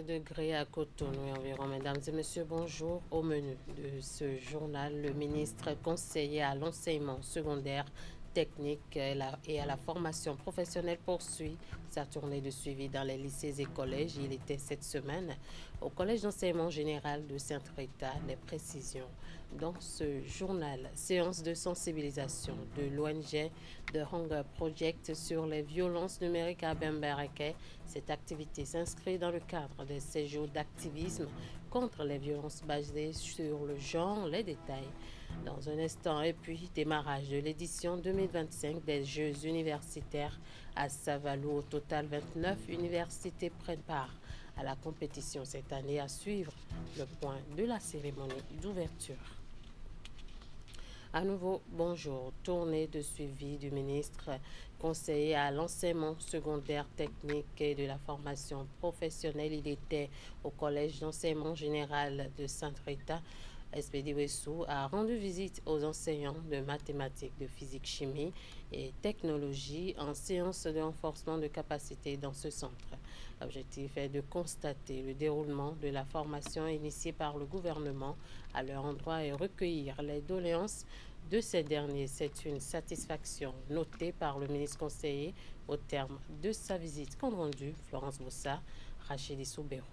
degrés à Cotonou et environ. Mesdames et messieurs, bonjour. Au menu de ce journal, le ministre conseiller à l'enseignement secondaire technique et à la formation professionnelle poursuit sa tournée de suivi dans les lycées et collèges. Il était cette semaine au collège d'enseignement général de Sainte-Rita. Les précisions dans ce journal. Séance de sensibilisation de l'ONG The Hunger Project sur les violences numériques à Bembereke. Cette activité s'inscrit dans le cadre des séjours d'activisme contre les violences basées sur le genre. Les détails dans un instant. Et puis démarrage de l'édition 2025 des Jeux universitaires à Savalou. Au total, 29 universités prennent part à la compétition cette année. À suivre le point de la cérémonie d'ouverture. À nouveau, bonjour. Tournée de suivi du ministre conseiller à l'enseignement secondaire technique et de la formation professionnelle. Il était au collège d'enseignement général de Sainte-Rita. SPD Wessou a rendu visite aux enseignants de mathématiques, de physique, chimie et technologie en séance de renforcement de capacité dans ce centre. L'objectif est de constater le déroulement de la formation initiée par le gouvernement à leur endroit et recueillir les doléances de ces derniers. C'est une satisfaction notée par le ministre conseiller au terme de sa visite. Compte rendu, Florence Bossa, Rachidi Soubero.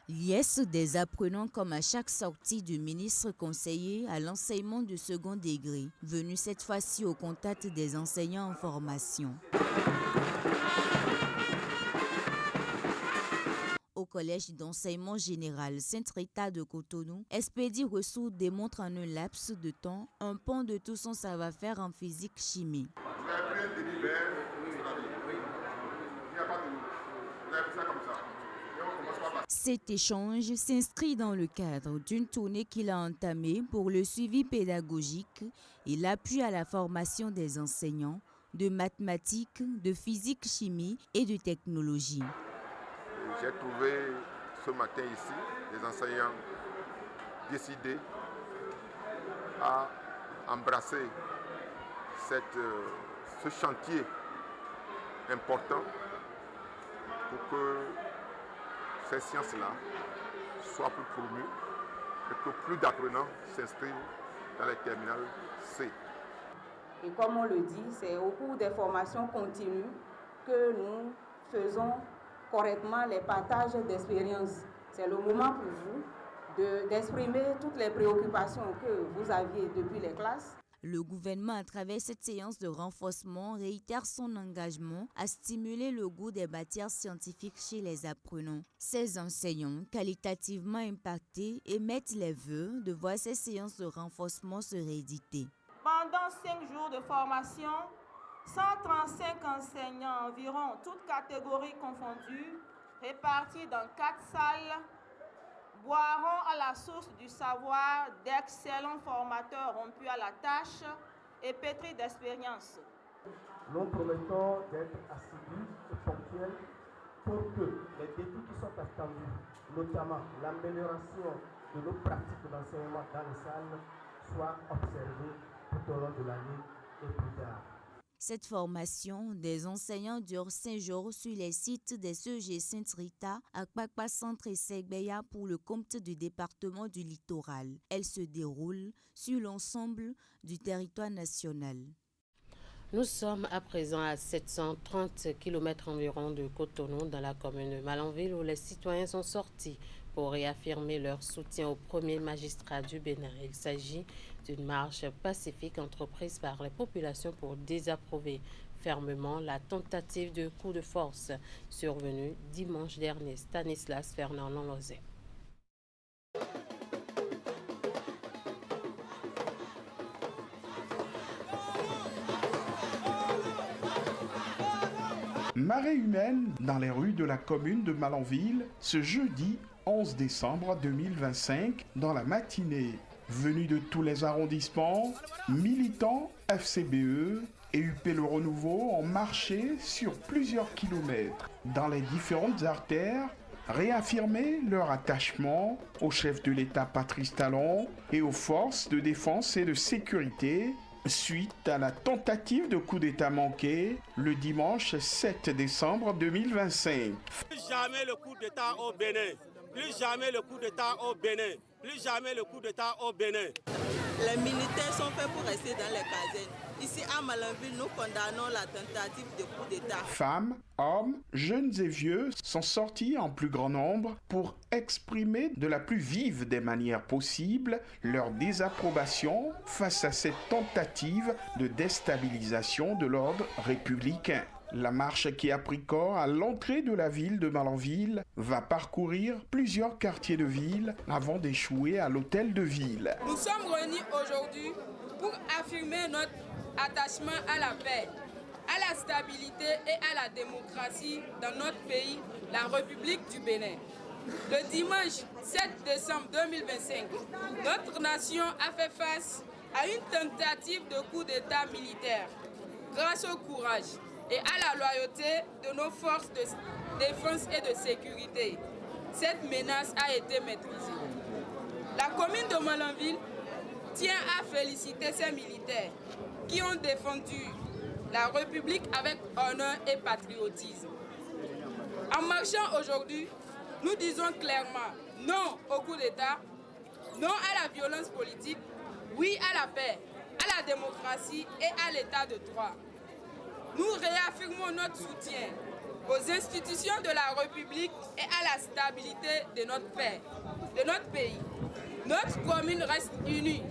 Liesse des apprenants comme à chaque sortie du ministre conseiller à l'enseignement du second degré, venu cette fois-ci au contact des enseignants en formation. Au collège d'enseignement général Sainte-Rita de Cotonou, SPD Wessou démontre en un laps de temps un pan de tout son savoir-faire en physique-chimie. Vous avez pris un demi-verre, il n'y a pas de l'eau. Vous avez pris ça comme ça. Cet échange s'inscrit dans le cadre d'une tournée qu'il a entamée pour le suivi pédagogique et l'appui à la formation des enseignants de mathématiques, de physique, chimie et de technologie. J'ai trouvé ce matin ici des enseignants décidés à embrasser ce chantier important pour que ces sciences-là soient plus promues et que plus d'apprenants s'inscrivent dans les terminales C. Et comme on le dit, c'est au cours des formations continues que nous faisons correctement les partages d'expériences. C'est le moment pour vous d'exprimer toutes les préoccupations que vous aviez depuis les classes. Le gouvernement, à travers cette séance de renforcement, réitère son engagement à stimuler le goût des matières scientifiques chez les apprenants. Ces enseignants, qualitativement impactés, émettent les vœux de voir ces séances de renforcement se rééditer. Pendant 5 jours de formation, 135 enseignants environ, toutes catégories confondues, répartis dans 4 salles, boiront à la source du savoir d'excellents formateurs rompus à la tâche et pétris d'expérience. Nous promettons d'être assidus et ponctuels pour que les défis qui sont attendus, notamment l'amélioration de nos pratiques d'enseignement dans les salles, soient observés tout au long de l'année et plus tard. Cette formation des enseignants dure 5 jours sur les sites des CEG Sainte-Rita, Akpakpa Centre et Segbeya pour le compte du département du littoral. Elle se déroule sur l'ensemble du territoire national. Nous sommes à présent à 730 km environ de Cotonou, dans la commune de Malanville, où les citoyens sont sortis pour réaffirmer leur soutien au premier magistrat du Bénin. Il s'agit d'une marche pacifique entreprise par les populations pour désapprouver fermement la tentative de coup de force survenue dimanche dernier. Stanislas Fernand Lozé. Marée humaine dans les rues de la commune de Malanville ce jeudi 11 décembre 2025 dans la matinée. Venus de tous les arrondissements, militants FCBE et UP Le Renouveau ont marché sur plusieurs kilomètres dans les différentes artères, réaffirmer leur attachement au chef de l'État Patrice Talon et aux forces de défense et de sécurité suite à la tentative de coup d'État manqué le dimanche 7 décembre 2025. Plus jamais le coup d'État au Bénin. Plus jamais le coup d'État au Bénin. Plus jamais le coup d'État au Bénin. Les militaires sont faits pour rester dans les casernes. Ici à Malanville, nous condamnons la tentative de coup d'État. Femmes, hommes, jeunes et vieux sont sortis en plus grand nombre pour exprimer de la plus vive des manières possibles leur désapprobation face à cette tentative de déstabilisation de l'ordre républicain. La marche qui a pris corps à l'entrée de la ville de Malanville va parcourir plusieurs quartiers de ville avant d'échouer à l'hôtel de ville. Nous sommes réunis aujourd'hui pour affirmer notre attachement à la paix, à la stabilité et à la démocratie dans notre pays, la République du Bénin. Le dimanche 7 décembre 2025, notre nation a fait face à une tentative de coup d'État militaire. Grâce au courage et à la loyauté de nos forces de défense et de sécurité, cette menace a été maîtrisée. La commune de Malanville tient à féliciter ces militaires qui ont défendu la République avec honneur et patriotisme. En marchant aujourd'hui, nous disons clairement non au coup d'État, non à la violence politique, oui à la paix, à la démocratie et à l'état de droit. Nous réaffirmons notre soutien aux institutions de la République et à la stabilité de notre paix, de notre pays. Notre commune reste unie,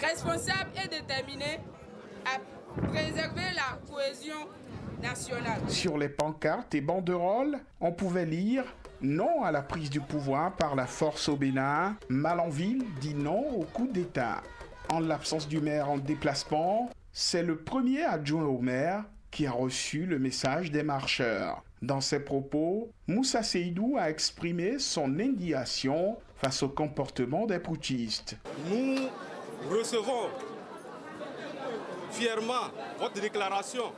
responsable et déterminée à préserver la cohésion nationale. Sur les pancartes et banderoles, on pouvait lire « Non à la prise du pouvoir par la force au Bénin », Malanville dit non au coup d'État. En l'absence du maire en déplacement, c'est le premier adjoint au maire qui a reçu le message des marcheurs. Dans ses propos, Moussa Seydou a exprimé son indignation face au comportement des putschistes. Nous recevons fièrement votre déclaration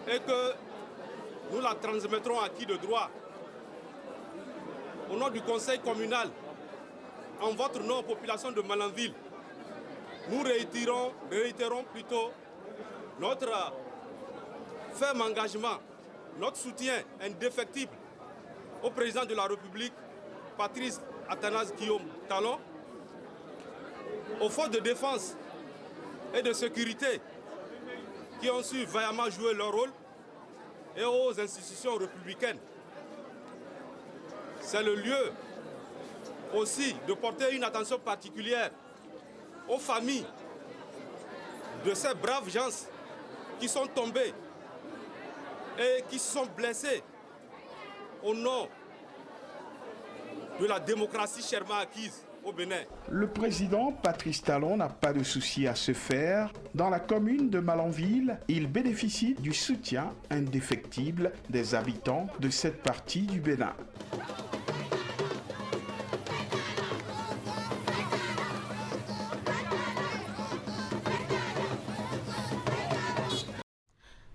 et que nous la transmettrons à qui de droit. Au nom du conseil communal, en votre nom, population de Malanville, nous réitérons plutôt notre ferme engagement, notre soutien indéfectible au président de la République, Patrice Athanase Guillaume Talon, aux forces de défense et de sécurité qui ont su vaillamment jouer leur rôle et aux institutions républicaines. C'est le lieu aussi de porter une attention particulière aux familles de ces braves gens qui sont tombés et qui se sont blessés au nom de la démocratie chèrement acquise au Bénin. Le président Patrice Talon n'a pas de souci à se faire. Dans la commune de Malanville, il bénéficie du soutien indéfectible des habitants de cette partie du Bénin.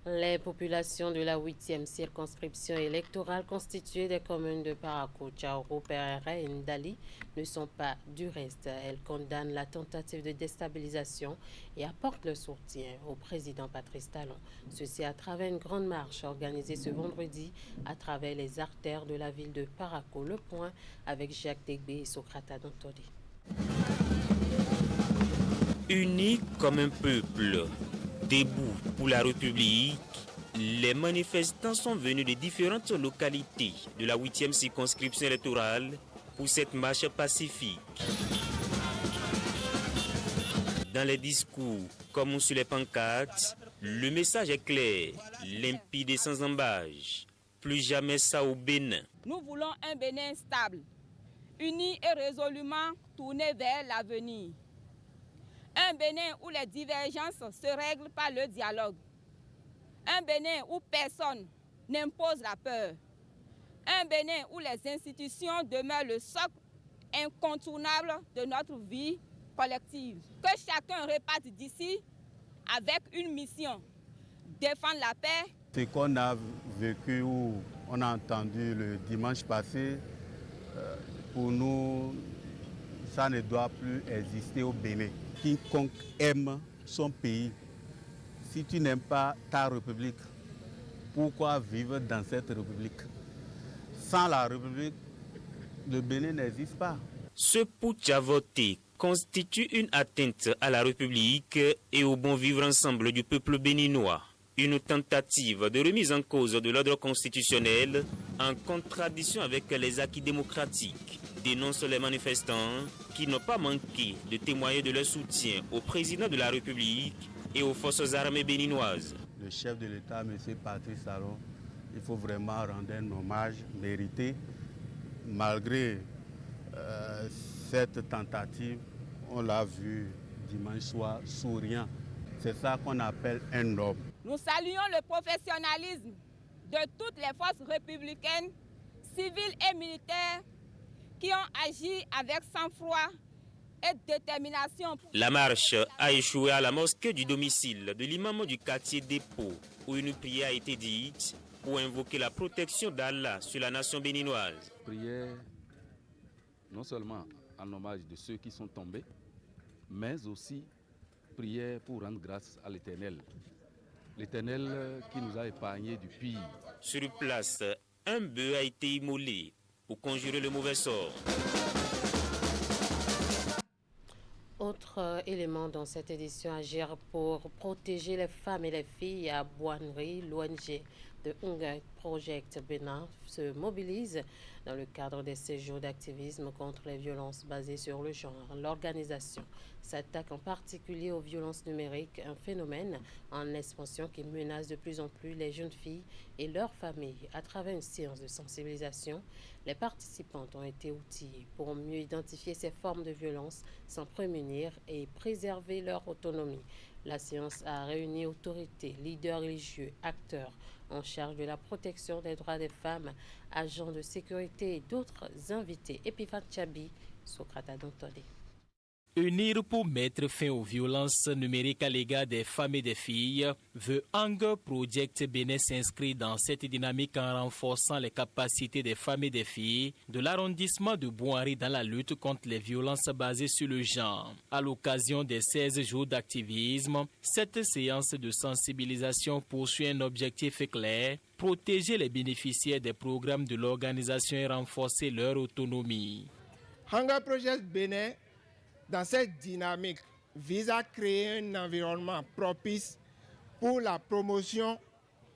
Les populations de la 8e circonscription électorale constituée des communes de Parakou, Tchaourou, Pereira et Ndali ne sont pas du reste. Elles condamnent la tentative de déstabilisation et apportent le soutien au président Patrice Talon. Ceci à travers une grande marche organisée ce vendredi à travers les artères de la ville de Parakou. Le point avec Jacques Degbé et Socrate Adantoli. Unis comme un peuple, debout pour la République, les manifestants sont venus de différentes localités de la 8e circonscription électorale pour cette marche pacifique. Dans les discours comme sur les pancartes, le message est clair, limpide et sans embâche. Plus jamais ça au Bénin. Nous voulons un Bénin stable, uni et résolument tourné vers l'avenir. Un Bénin où les divergences se règlent par le dialogue. Un Bénin où personne n'impose la peur. Un Bénin où les institutions demeurent le socle incontournable de notre vie collective. Que chacun reparte d'ici avec une mission, défendre la paix. Ce qu'on a vécu ou on a entendu le dimanche passé, pour nous, ça ne doit plus exister au Bénin. Quiconque aime son pays. Si tu n'aimes pas ta république, pourquoi vivre dans cette république? Sans la république, le Bénin n'existe pas. Ce putsch à voter constitue une atteinte à la République et au bon vivre ensemble du peuple béninois. Une tentative de remise en cause de l'ordre constitutionnel en contradiction avec les acquis démocratiques, dénoncent les manifestants qui n'ont pas manqué de témoigner de leur soutien au président de la République et aux forces armées béninoises. Le chef de l'État, M. Patrice Talon, il faut vraiment rendre un hommage mérité. Malgré cette tentative, on l'a vu dimanche soir souriant. C'est ça qu'on appelle un homme. Nous saluons le professionnalisme de toutes les forces républicaines, civiles et militaires qui ont agi avec sang-froid et détermination. La marche a échoué à la mosquée du domicile de l'imam du quartier Dépôt, où une prière a été dite pour invoquer la protection d'Allah sur la nation béninoise. Prière non seulement en hommage de ceux qui sont tombés, mais aussi prière pour rendre grâce à l'Éternel. L'Éternel qui nous a épargnés du pire. Sur place, un bœuf a été immolé pour conjurer le mauvais sort. Autre élément dans cette édition, agir pour protéger les femmes et les filles à Boinerie, l'ONG de Hunger Project Bénin se mobilise dans le cadre des séjours d'activisme contre les violences basées sur le genre. L'organisation s'attaque en particulier aux violences numériques, un phénomène en expansion qui menace de plus en plus les jeunes filles et leurs familles. À travers une séance de sensibilisation, les participantes ont été outillées pour mieux identifier ces formes de violence, s'en prémunir et préserver leur autonomie. La séance a réuni autorités, leaders religieux, acteurs en charge de la protection des droits des femmes, agents de sécurité et d'autres invités. Epiphane Tchabi, Socrate Adantolé. Unir pour mettre fin aux violences numériques à l'égard des femmes et des filles, The Hunger Project Bénin s'inscrit dans cette dynamique en renforçant les capacités des femmes et des filles de l'arrondissement de Boinerie dans la lutte contre les violences basées sur le genre. À l'occasion des 16 jours d'activisme, cette séance de sensibilisation poursuit un objectif clair: protéger les bénéficiaires des programmes de l'organisation et renforcer leur autonomie. Hunger Project Bénin, dans cette dynamique, vise à créer un environnement propice pour la promotion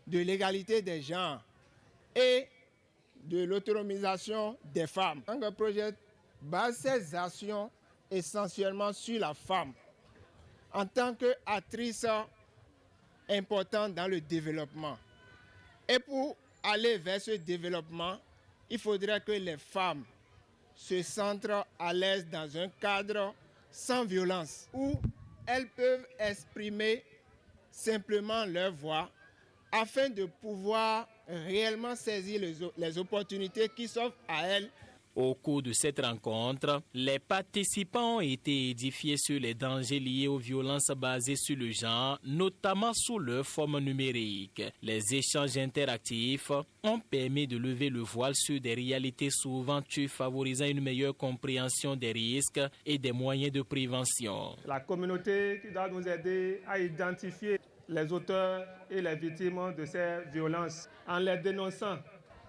de l'égalité des genres et de l'autonomisation des femmes. Hunger Project base ses actions essentiellement sur la femme en tant qu'actrice importante dans le développement. Et pour aller vers ce développement, il faudrait que les femmes se sentent à l'aise dans un cadre sans violence, où elles peuvent exprimer simplement leur voix afin de pouvoir réellement saisir les opportunités qui s'offrent à elles. Au cours de cette rencontre, les participants ont été édifiés sur les dangers liés aux violences basées sur le genre, notamment sous leur forme numérique. Les échanges interactifs ont permis de lever le voile sur des réalités souvent tues, favorisant une meilleure compréhension des risques et des moyens de prévention. La communauté qui doit nous aider à identifier les auteurs et les victimes de ces violences en les dénonçant,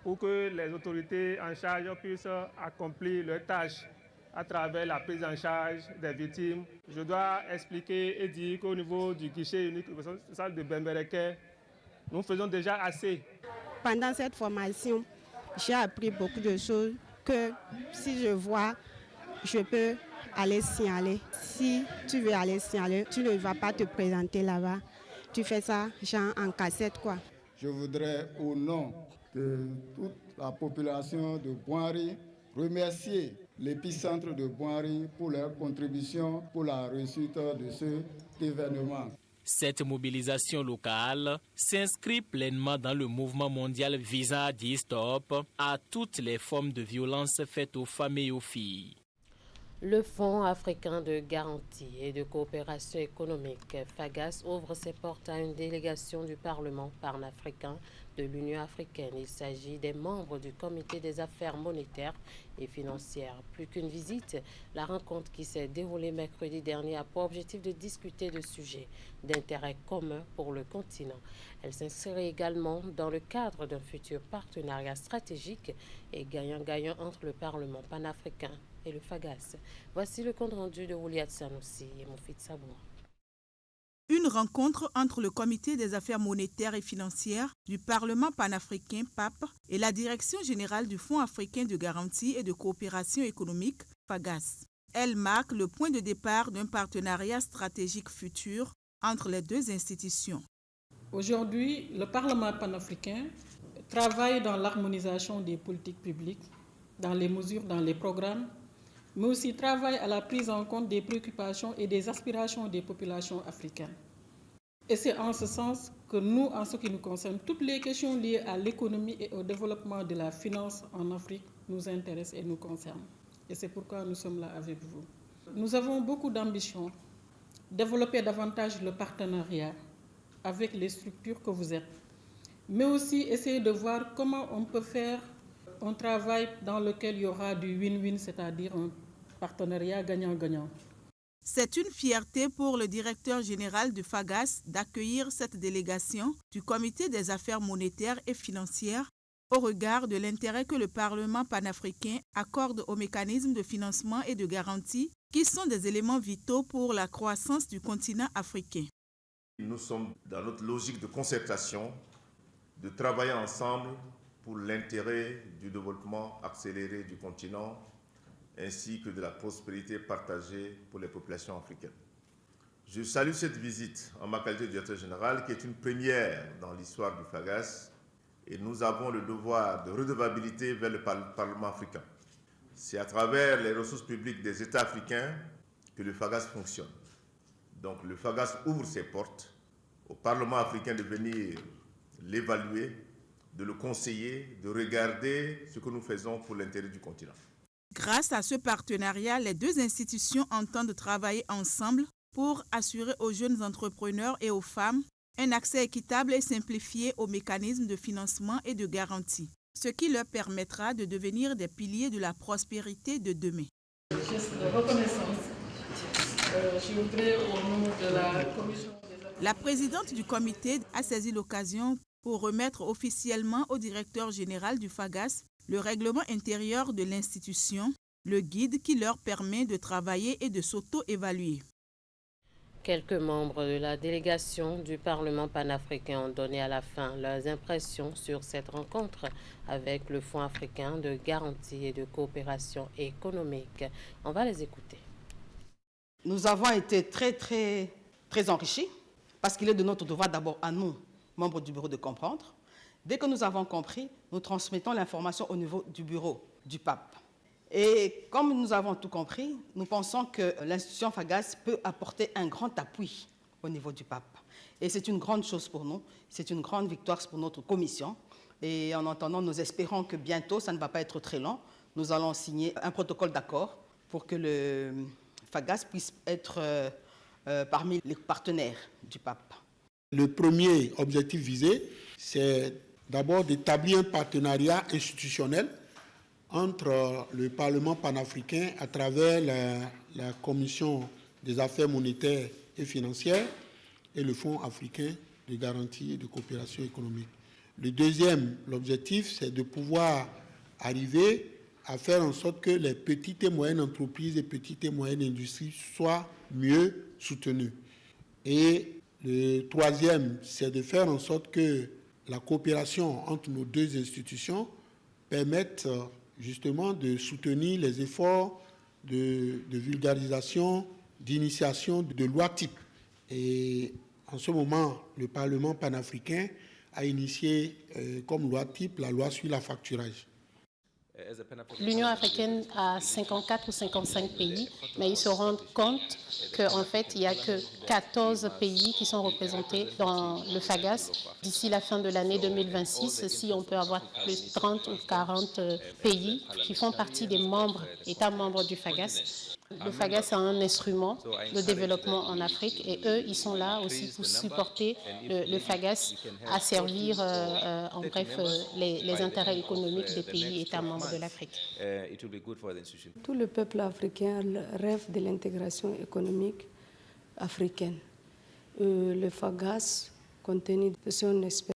pour que les autorités en charge puissent accomplir leur tâche à travers la prise en charge des victimes. Je dois expliquer et dire qu'au niveau du guichet unique social de Bembereke, nous faisons déjà assez. Pendant cette formation, j'ai appris beaucoup de choses que si je vois, je peux aller signaler. Si tu veux aller signaler, tu ne vas pas te présenter là-bas. Tu fais ça genre en cassette quoi. Je voudrais au nom de toute la population de Boinerie remercier l'épicentre de Boinerie pour leur contribution pour la réussite de cet événement. Cette mobilisation locale s'inscrit pleinement dans le mouvement mondial visant à dire stop à toutes les formes de violence faites aux femmes et aux filles. Le Fonds africain de garantie et de coopération économique, FAGAS, ouvre ses portes à une délégation du Parlement panafricain de l'Union africaine. Il s'agit des membres du Comité des affaires monétaires et financières. Plus qu'une visite, la rencontre qui s'est déroulée mercredi dernier a pour objectif de discuter de sujets d'intérêt commun pour le continent. Elle s'inscrit également dans le cadre d'un futur partenariat stratégique et gagnant-gagnant entre le Parlement panafricain et le FAGAS. Voici le compte rendu de Ouliat Sanoussi et Moufid Sabour. Une rencontre entre le Comité des affaires monétaires et financières du Parlement panafricain PAP et la Direction générale du Fonds africain de garantie et de coopération économique FAGAS. Elle marque le point de départ d'un partenariat stratégique futur entre les deux institutions. Aujourd'hui, le Parlement panafricain travaille dans l'harmonisation des politiques publiques, dans les mesures, dans les programmes, mais aussi travaille à la prise en compte des préoccupations et des aspirations des populations africaines. Et c'est en ce sens que nous, en ce qui nous concerne, toutes les questions liées à l'économie et au développement de la finance en Afrique nous intéressent et nous concernent. Et c'est pourquoi nous sommes là avec vous. Nous avons beaucoup d'ambition, développer davantage le partenariat avec les structures que vous êtes, mais aussi essayer de voir comment on peut faire un travail dans lequel il y aura du win-win, c'est-à-dire un partenariat gagnant-gagnant. C'est une fierté pour le directeur général de FAGAS d'accueillir cette délégation du Comité des affaires monétaires et financières au regard de l'intérêt que le Parlement panafricain accorde aux mécanismes de financement et de garantie qui sont des éléments vitaux pour la croissance du continent africain. Nous sommes dans notre logique de concertation, de travailler ensemble pour l'intérêt du développement accéléré du continent ainsi que de la prospérité partagée pour les populations africaines. Je salue cette visite en ma qualité de directeur général qui est une première dans l'histoire du FAGAS et nous avons le devoir de redevabilité vers le Parlement africain. C'est à travers les ressources publiques des États africains que le FAGAS fonctionne. Donc le FAGAS ouvre ses portes au Parlement africain de venir l'évaluer, de le conseiller, de regarder ce que nous faisons pour l'intérêt du continent. Grâce à ce partenariat, les deux institutions entendent travailler ensemble pour assurer aux jeunes entrepreneurs et aux femmes un accès équitable et simplifié aux mécanismes de financement et de garantie, ce qui leur permettra de devenir des piliers de la prospérité de demain. Geste de reconnaissance, je voudrais au nom de la Commission des affaires... La présidente du comité a saisi l'occasion pour remettre officiellement au directeur général du FAGAS le règlement intérieur de l'institution, le guide qui leur permet de travailler et de s'auto-évaluer. Quelques membres de la délégation du Parlement panafricain ont donné à la fin leurs impressions sur cette rencontre avec le Fonds africain de garantie et de coopération économique. On va les écouter. Nous avons été très enrichis parce qu'il est de notre devoir d'abord à nous, membres du bureau, de comprendre. Dès que nous avons compris, nous transmettons l'information au niveau du bureau du PAP. Et comme nous avons tout compris, nous pensons que l'institution FAGAS peut apporter un grand appui au niveau du PAP. Et c'est une grande chose pour nous, c'est une grande victoire pour notre commission. Et en attendant, nous espérons que bientôt, ça ne va pas être très long, nous allons signer un protocole d'accord pour que le FAGAS puisse être parmi les partenaires du PAP. Le premier objectif visé, c'est d'abord d'établir un partenariat institutionnel entre le Parlement panafricain à travers la Commission des affaires monétaires et financières et le Fonds africain de garantie et de coopération économique. Le deuxième, l'objectif, c'est de pouvoir arriver à faire en sorte que les petites et moyennes entreprises et petites et moyennes industries soient mieux soutenues. Et le troisième, c'est de faire en sorte que la coopération entre nos deux institutions permette justement de soutenir les efforts de vulgarisation, d'initiation de lois types. Et en ce moment, le Parlement panafricain a initié comme loi type la loi sur l'affacturage. L'Union africaine a 54 ou 55 pays, mais ils se rendent compte qu'en fait, il n'y a que 14 pays qui sont représentés dans le FAGAS. D'ici la fin de l'année 2026, si on peut avoir plus de 30 ou 40 pays qui font partie des États membres du FAGAS. Le FAGAS est un instrument de développement en Afrique et eux, ils sont là aussi pour supporter le FAGAS à servir, en bref, les intérêts économiques des pays États membres de l'Afrique. Tout le peuple africain rêve de l'intégration économique africaine. Le FAGAS, compte tenu de son expérience.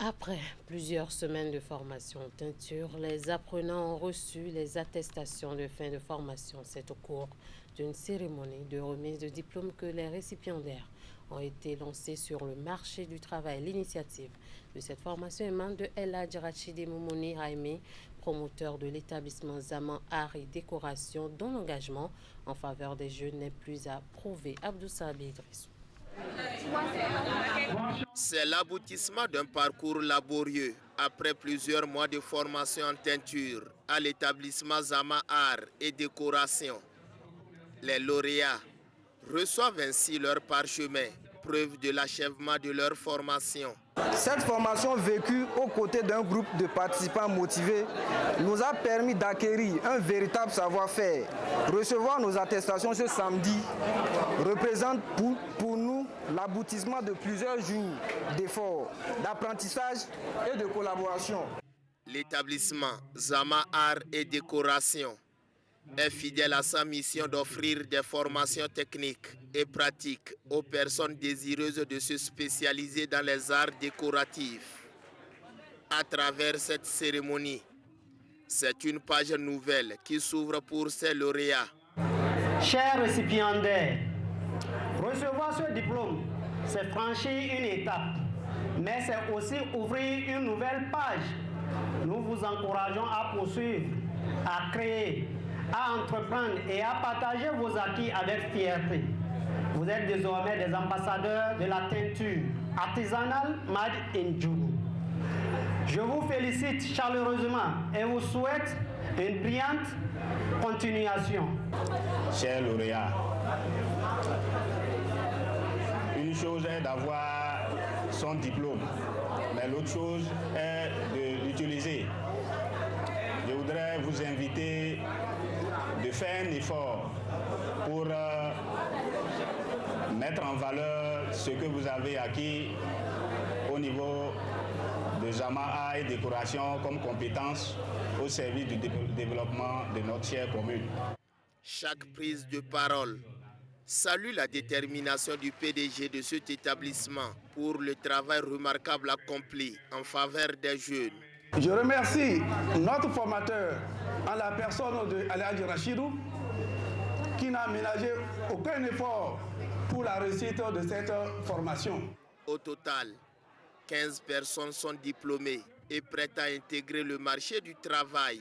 Après plusieurs semaines de formation en teinture, les apprenants ont reçu les attestations de fin de formation. C'est au cours d'une cérémonie de remise de diplôme que les récipiendaires ont été lancés sur le marché du travail. L'initiative de cette formation émane de El Hadji Rachidi Moumouni Raimi, promoteur de l'établissement Zaman Art et Décoration, dont l'engagement en faveur des jeunes n'est plus à prouver. Abdou Sabi Idrissou. C'est l'aboutissement d'un parcours laborieux après plusieurs mois de formation en teinture à l'établissement Zaman Art et Décoration. Les lauréats reçoivent ainsi leur parchemin, preuve de l'achèvement de leur formation. Cette formation vécue aux côtés d'un groupe de participants motivés nous a permis d'acquérir un véritable savoir-faire. Recevoir nos attestations ce samedi représente pour nous l'aboutissement de plusieurs jours d'efforts, d'apprentissage et de collaboration. L'établissement Zaman Art et Décoration est fidèle à sa mission d'offrir des formations techniques et pratiques aux personnes désireuses de se spécialiser dans les arts décoratifs. À travers cette cérémonie, c'est une page nouvelle qui s'ouvre pour ces lauréats. Chers récipiendaires, recevoir ce diplôme, c'est franchir une étape, mais c'est aussi ouvrir une nouvelle page. Nous vous encourageons à poursuivre, à créer, à entreprendre et à partager vos acquis avec fierté. Vous êtes désormais des ambassadeurs de la teinture artisanale Made in Djougou. Je vous félicite chaleureusement et vous souhaite une brillante continuation. Chers lauréats, une chose est d'avoir son diplôme, mais l'autre chose est de l'utiliser. Je voudrais vous inviter de faire un effort pour mettre en valeur ce que vous avez acquis au niveau de Zaman Art et Décoration comme compétence au service du développement de notre chère commune. Chaque prise de parole salue la détermination du PDG de cet établissement pour le travail remarquable accompli en faveur des jeunes. Je remercie notre formateur en la personne de El Hadji Rachidou qui n'a ménagé aucun effort pour la réussite de cette formation. Au total, 15 personnes sont diplômées et prêtes à intégrer le marché du travail.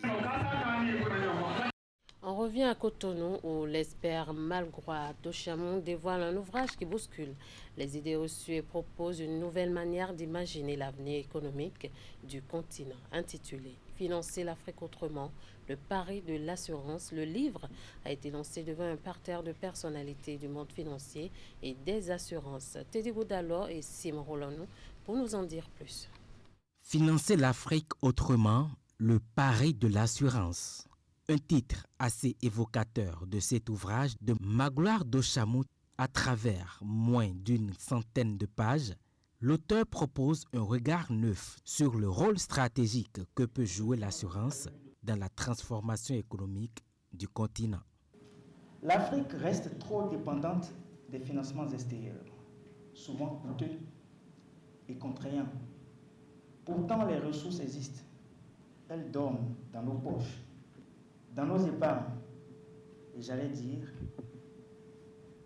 On revient à Cotonou où l'expert Malgrois Dochamon dévoile un ouvrage qui bouscule les idées reçues et propose une nouvelle manière d'imaginer l'avenir économique du continent. Intitulé « Financer l'Afrique autrement, le pari de l'assurance », le livre a été lancé devant un parterre de personnalités du monde financier et des assurances. Teddy Goudalo et Sim Rolano pour nous en dire plus. Financer l'Afrique autrement, le pari de l'assurance. Un titre assez évocateur de cet ouvrage de Magloire Dochamou. À travers moins d'une centaine de pages, l'auteur propose un regard neuf sur le rôle stratégique que peut jouer l'assurance dans la transformation économique du continent. L'Afrique reste trop dépendante des financements extérieurs, souvent coûteux et contraignants. Pourtant, les ressources existent. Elles dorment dans nos poches, dans nos épargnes, et j'allais dire,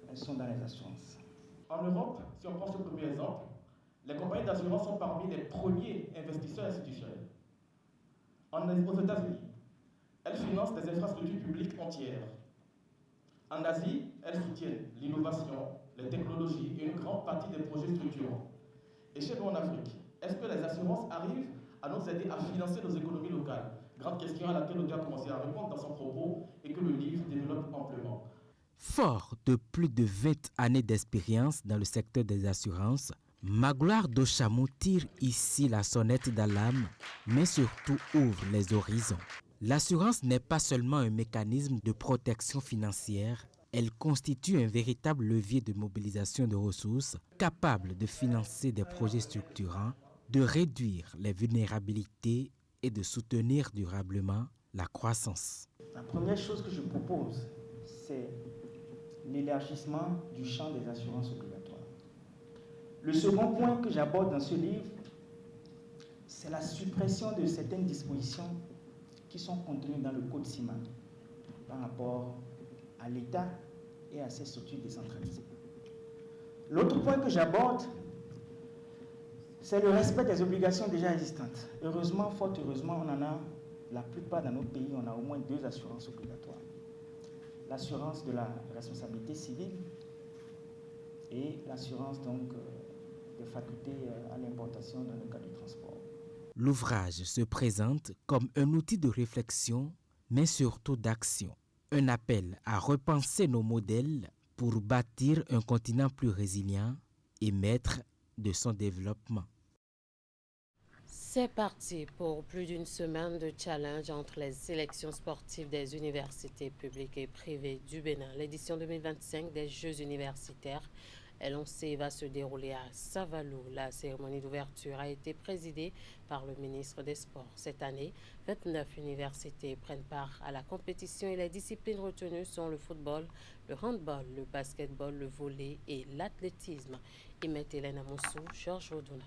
elles sont dans les assurances. En Europe, si on prend ce premier exemple, les compagnies d'assurance sont parmi les premiers investisseurs institutionnels. Aux États-Unis, elles financent des infrastructures publiques entières. En Asie, elles soutiennent l'innovation, les technologies et une grande partie des projets structurants. Et chez nous en Afrique, est-ce que les assurances arrivent à nous aider à financer nos économies locales? Grande question à laquelle l'auteur a commencé à répondre dans son propos et que le livre développe amplement. Fort de plus de 20 années d'expérience dans le secteur des assurances, Magloire Dochamou tire ici la sonnette d'alarme, mais surtout ouvre les horizons. L'assurance n'est pas seulement un mécanisme de protection financière, elle constitue un véritable levier de mobilisation de ressources capable de financer des projets structurants, de réduire les vulnérabilités et de soutenir durablement la croissance. La première chose que je propose, c'est l'élargissement du champ des assurances obligatoires. Le second point que j'aborde dans ce livre, c'est la suppression de certaines dispositions qui sont contenues dans le Code CIMA par rapport à l'État et à ses structures décentralisées. L'autre point que j'aborde, c'est le respect des obligations déjà existantes. Heureusement, fort heureusement, on en a, la plupart dans notre pays, on a au moins 2 assurances obligatoires. L'assurance de la responsabilité civile et l'assurance donc des facultés à l'importation dans le cas du transport. L'ouvrage se présente comme un outil de réflexion, mais surtout d'action. Un appel à repenser nos modèles pour bâtir un continent plus résilient et maître de son développement. C'est parti pour plus d'une semaine de challenge entre les sélections sportives des universités publiques et privées du Bénin. L'édition 2025 des Jeux universitaires LONC va se dérouler à Savalou. La cérémonie d'ouverture a été présidée par le ministre des Sports. Cette année, 29 universités prennent part à la compétition et les disciplines retenues sont le football, le handball, le basketball, le volley et l'athlétisme. Imet Hélène Amoussou, Georges Rodouna.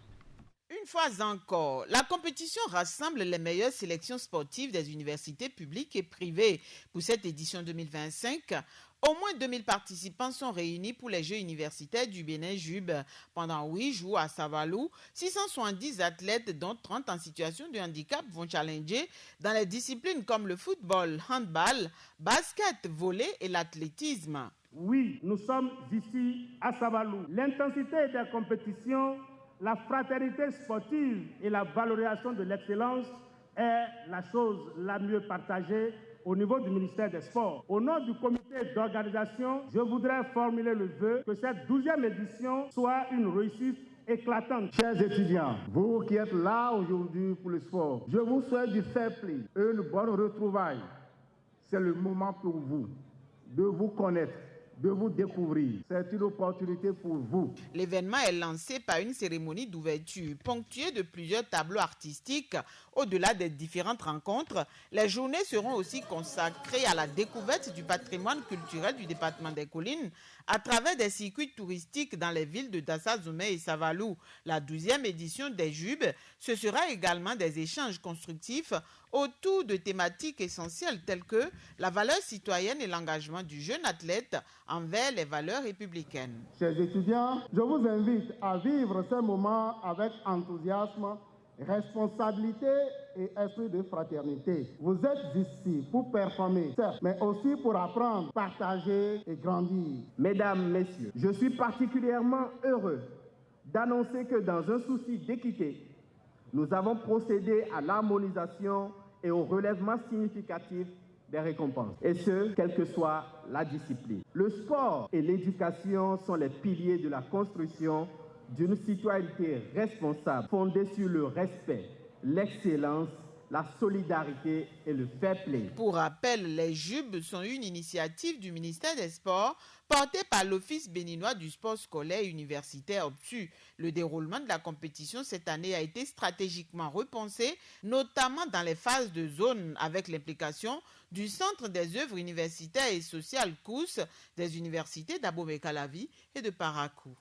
Une fois encore, la compétition rassemble les meilleures sélections sportives des universités publiques et privées. Pour cette édition 2025, au moins 2000 participants sont réunis pour les Jeux universitaires du Bénin JUB. Pendant 8 jours à Savalou, 670 athlètes, dont 30 en situation de handicap, vont challenger dans les disciplines comme le football, handball, basket, volley et l'athlétisme. Oui, nous sommes ici à Savalou. L'intensité des compétitions, la fraternité sportive et la valorisation de l'excellence est la chose la mieux partagée au niveau du ministère des Sports. Au nom du comité d'organisation, je voudrais formuler le vœu que cette 12e édition soit une réussite éclatante. Chers étudiants, vous qui êtes là aujourd'hui pour le sport, je vous souhaite du fair play et une bonne retrouvaille. C'est le moment pour vous de vous connaître, de vous découvrir. C'est une opportunité pour vous. L'événement est lancé par une cérémonie d'ouverture ponctuée de plusieurs tableaux artistiques. Au-delà des différentes rencontres, les journées seront aussi consacrées à la découverte du patrimoine culturel du département des Collines à travers des circuits touristiques dans les villes de Dassa-Zoumé et Savalou. La 12e édition des JUB, ce sera également des échanges constructifs autour de thématiques essentielles telles que la valeur citoyenne et l'engagement du jeune athlète envers les valeurs républicaines. Chers étudiants, je vous invite à vivre ce moment avec enthousiasme, responsabilité et esprit de fraternité. Vous êtes ici pour performer, certes, mais aussi pour apprendre, partager et grandir. Mesdames, Messieurs, je suis particulièrement heureux d'annoncer que dans un souci d'équité, nous avons procédé à l'harmonisation et au relèvement significatif des récompenses, et ce, quelle que soit la discipline. Le sport et l'éducation sont les piliers de la construction d'une citoyenneté responsable, fondée sur le respect, l'excellence, la solidarité et le fair play. Pour rappel, les JUB sont une initiative du ministère des Sports portée par l'Office béninois du sport scolaire et universitaire OPSU. Le déroulement de la compétition cette année a été stratégiquement repensé, notamment dans les phases de zone avec l'implication du Centre des œuvres universitaires et sociales COUS, des universités d'Abomey-Calavi et de Parakou.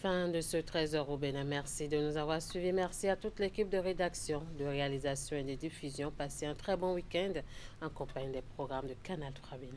Fin de ce 13h au Bénin. Merci de nous avoir suivis. Merci à toute l'équipe de rédaction, de réalisation et de diffusion. Passez un très bon week-end en compagnie des programmes de Canal 3 Bénin.